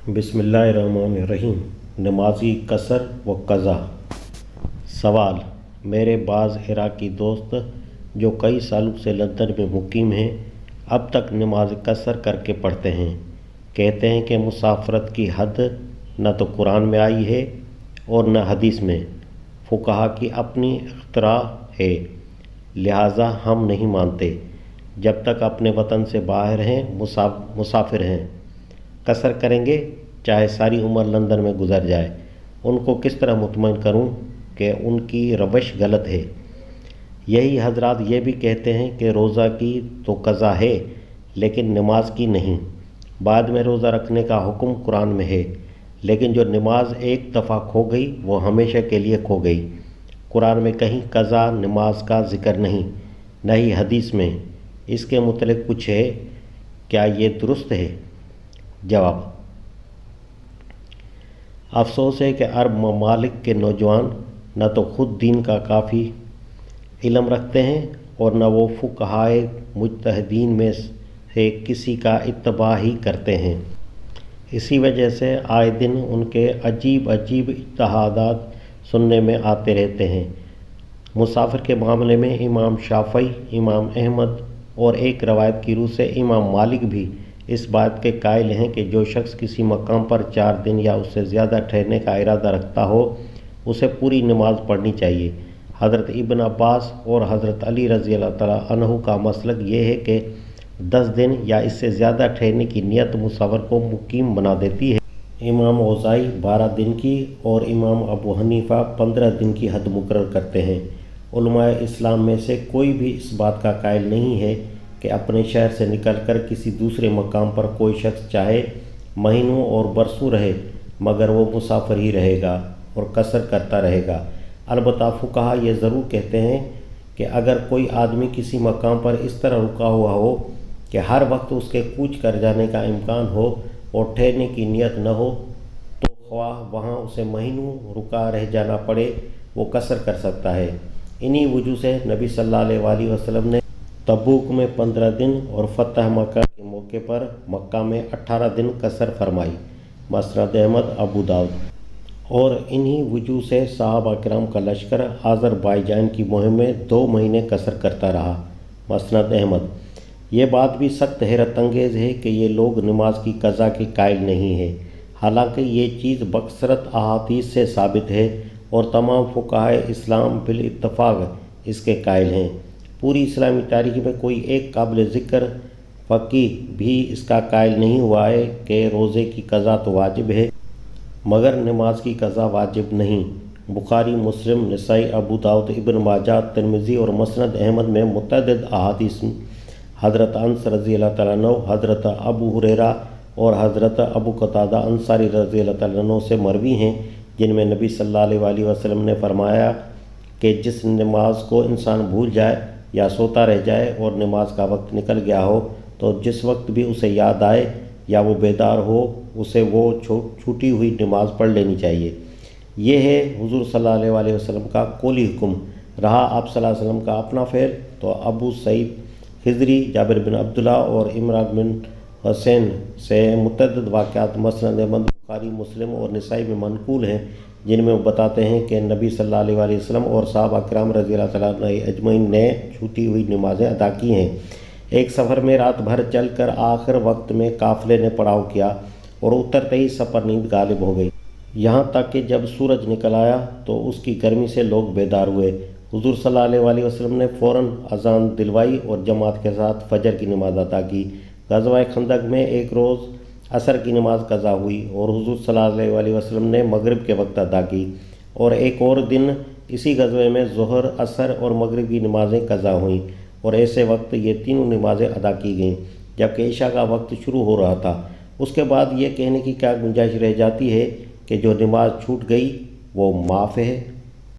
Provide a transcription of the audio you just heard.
बिस्मिल्लाहिर्रहमानिर्रहीम। नमाजी कसर व क़ज़ा। सवाल: मेरे बाज़ इराक़ी दोस्त जो कई सालों से लंदन में मुकीम हैं अब तक नमाज कसर करके पढ़ते हैं। कहते हैं कि मुसाफ़रत की हद न तो कुरान में आई है और न हदीस में। फ़ुक़हा की अपनी इख्तरा है, लिहाजा हम नहीं मानते। जब तक अपने वतन से बाहर हैं मुसाफिर हैं, कसर करेंगे चाहे सारी उम्र लंदन में गुजर जाए। उनको किस तरह मुतमईन करूं कि उनकी रवश गलत है। यही हजरात ये भी कहते हैं कि रोज़ा की तो क़ज़ा है लेकिन नमाज की नहीं। बाद में रोज़ा रखने का हुक्म कुरान में है, लेकिन जो नमाज एक दफ़ा खो गई वो हमेशा के लिए खो गई। कुरान में कहीं क़ज़ा नमाज का ज़िक्र नहीं, न ही हदीस में। इसके मुतल्लिक़ कुछ है, क्या ये दुरुस्त है? जवाब: अफसोस है कि अरब ममालिक के नौजवान न तो ख़ुद दीन का काफ़ी इल्म रखते हैं और न वो फ़ुक़हाए मुज्तहिदीन में से किसी का इत्तबा ही करते हैं। इसी वजह से आए दिन उनके अजीब अजीब इज्तिहादात सुनने में आते रहते हैं। मुसाफिर के मामले में इमाम शाफ़ई, इमाम अहमद और एक रवायत की रूह से इमाम मालिक भी इस बात के कायल हैं कि जो शख्स किसी मकाम पर 4 दिन या उससे ज़्यादा ठहरने का इरादा रखता हो उसे पूरी नमाज पढ़नी चाहिए। हज़रत इब्न अब्बास और हज़रत अली रज़ी अल्लाह तआला अन्हु का मसलक ये है कि 10 दिन या इससे ज़्यादा ठहरने की नियत मुसाफिर को मुकीम बना देती है। इमाम औज़ाई 12 दिन की और इमाम अबू हनीफ़ा 15 दिन की हद मुकर्रर करते हैं। उलमाए इस्लाम में से कोई भी इस बात का कायल नहीं है कि अपने शहर से निकलकर किसी दूसरे मकाम पर कोई शख्स चाहे महीनों और बरसों रहे मगर वो मुसाफिर ही रहेगा और कसर करता रहेगा। अलबत्ता फ़ुक़हा ये ज़रूर कहते हैं कि अगर कोई आदमी किसी मकाम पर इस तरह रुका हुआ हो कि हर वक्त उसके कूच कर जाने का इम्कान हो और ठहरने की नियत न हो तो ख्वाह वहाँ उसे महीनों रुका रह जाना पड़े, वो कसर कर सकता है। इन्हीं वजह से नबी सल्लल्लाहु अलैहि वसल्लम ने तबूक में 15 दिन और फ़तह मक्का के मौके पर मक्का में 18 दिन कसर फरमाई। मसनद अहमद, अबू दाऊद। और इन्हीं वजह से सहाबा किराम का लश्कर आज़रबाईजान की मुहिम में 2 महीने कसर करता रहा। मसनद अहमद। ये बात भी सख्त हैरत अंगेज़ है कि ये लोग नमाज की क़ज़ा के कायल नहीं है, हालांकि ये चीज़ बकसरत अहादीस से साबित है और तमाम फ़ुक़हाए इस्लाम बिल इत्तफ़ाक़ इसके कायल हैं। पूरी इस्लामी तारीख़ में कोई एक काबिल ज़िक्र फ़क़ीह भी इसका कायल नहीं हुआ है कि रोज़े की क़ज़ा तो वाजिब है मगर नमाज की क़ज़ा वाजिब नहीं। बुखारी, मुस्लिम, नसाई, अबू दाऊद, इब्न माजा, तिरमिज़ी और मसनद अहमद में मुतअद्दिद अहादीस हज़रत अनस रज़ी अल्लाह तआला अन्हु, हज़रत अबू हुरैरा और हज़रत अबू क़तादा अंसारी रज़ी अल्लाह तआला अन्हु से मरवी हैं, जिनमें नबी सल्लल्लाहु अलैहि वसल्लम ने फरमाया कि जिस नमाज को इंसान भूल जाए या सोता रह जाए और नमाज का वक्त निकल गया हो तो जिस वक्त भी उसे याद आए या वो बेदार हो उसे वो छूटी हुई नमाज पढ़ लेनी चाहिए। ये है हुज़ूर सल्लल्लाहु अलैहि वसल्लम का कौली हुक्म। रहा आप सल्लल्लाहु अलैहि वसल्लम का अपना फ़ेल तो अबू सईद खिज़री, जाबिर बिन अब्दुल्ला और इमरान बिन हुसैन से मुतअद्दिद वाक़यात मसनद अहमद, बुखारी, मुस्लिम और नसाई में मनक़ूल हैं, जिनमें वो बताते हैं कि नबी सल्लल्लाहु अलैहि वसल्लम और सहाबा किराम रज़ी अल्लाह तआला अन्हुम अजमईन ने छूटी हुई नमाज़ें अदा की हैं। एक सफ़र में रात भर चल कर आखिर वक्त में काफ़िले ने पड़ाव किया और उतरते ही सब पर नींद गालिब हो गई। यहाँ तक कि जब सूरज निकल आया तो उसकी गर्मी से लोग बेदार हुए। हुज़ूर सल्लल्लाहु अलैहि वसल्लम ने फ़ौरन अज़ान दिलवाई और जमात के साथ फ़जर की नमाज अदा की। ग़ज़वा खंदक में एक रोज़ असर की नमाज क़ज़ा हुई और हुज़ूर सल्लल्लाहु अलैहि वसल्लम ने मगरिब के वक्त अदा की और एक और दिन इसी ग़ज़वे में ज़ोहर, असर और मगरिब की नमाज़ें क़ज़ा हुईं और ऐसे वक्त ये तीनों नमाज़ें अदा की गईं जबकि इशा का वक्त शुरू हो रहा था। उसके बाद ये कहने की क्या गुंजाइश रह जाती है कि जो नमाज छूट गई वो माफ़ है